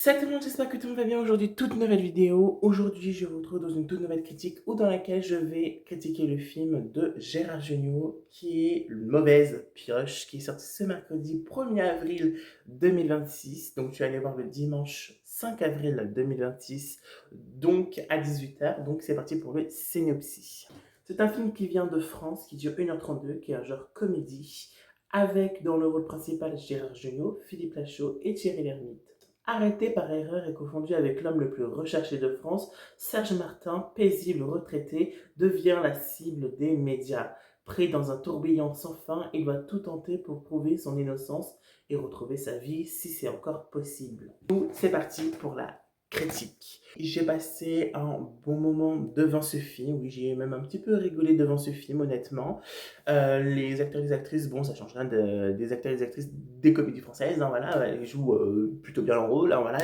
Salut tout le monde, j'espère que tout le monde va bien. Aujourd'hui, toute nouvelle vidéo. Aujourd'hui, je vous retrouve dans une toute nouvelle critique ou dans laquelle je vais critiquer le film de Gérard Jugnot qui est Une mauvaise pioche, qui est sorti ce mercredi 1er avril 2026. Donc, je suis allé voir le dimanche 5 avril 2026, donc à 18h. Donc, c'est parti pour le synopsis. C'est un film qui vient de France, qui dure 1h32, qui est un genre comédie, avec dans le rôle principal Gérard Jugnot, Philippe Lachaud et Thierry Lhermitte. Arrêté par erreur et confondu avec l'homme le plus recherché de France, Serge Martin, paisible retraité, devient la cible des médias. Pris dans un tourbillon sans fin, il doit tout tenter pour prouver son innocence et retrouver sa vie si c'est encore possible. C'est parti pour la critique. J'ai passé un bon moment devant ce film, oui, j'ai même un petit peu rigolé devant ce film, honnêtement. Les acteurs et les actrices, bon, ça change rien des acteurs et des actrices des comédies françaises, hein, voilà, ils jouent plutôt bien leur rôle, hein, voilà.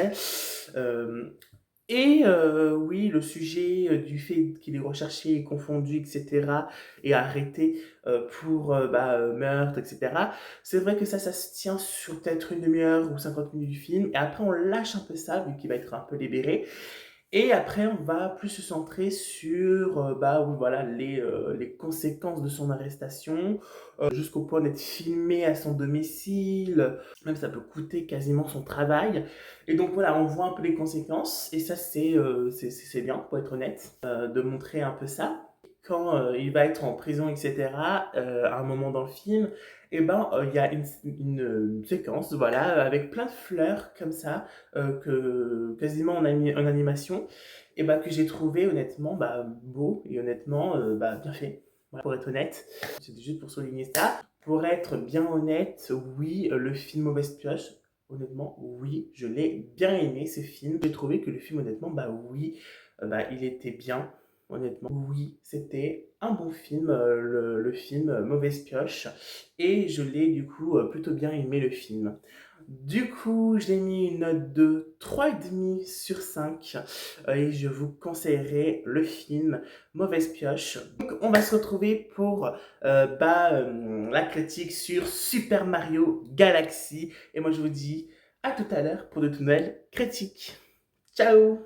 Euh, oui, le sujet du fait qu'il est recherché, confondu, etc., et arrêté pour meurtre, etc., c'est vrai que ça se tient sur peut-être une demi-heure ou 50 minutes du film, et après on lâche un peu ça, vu qu'il va être un peu libéré. Et après, on va plus se centrer sur oui, voilà, les conséquences de son arrestation, jusqu'au point d'être filmé à son domicile, même ça peut coûter quasiment son travail. Et donc voilà, on voit un peu les conséquences, et ça c'est bien, pour être honnête, de montrer un peu ça. Quand il va être en prison, etc., à un moment dans le film, il y a une séquence, voilà, avec plein de fleurs comme ça, que quasiment en animation, et que j'ai trouvé honnêtement beau et honnêtement bien fait. Voilà, pour être honnête, c'était juste pour souligner ça. Pour être bien honnête, oui, le film Mauvaise Pioche, honnêtement, oui, je l'ai bien aimé ce film. J'ai trouvé que le film, honnêtement, oui, il était bien. Honnêtement, oui, c'était un bon film, le film Mauvaise Pioche, et je l'ai du coup plutôt bien aimé le film. Du coup, je l'ai mis une note de 3,5 sur 5 et je vous conseillerais le film Mauvaise Pioche. Donc, on va se retrouver pour la critique sur Super Mario Galaxy. Et moi, je vous dis à tout à l'heure pour de nouvelles critiques. Ciao!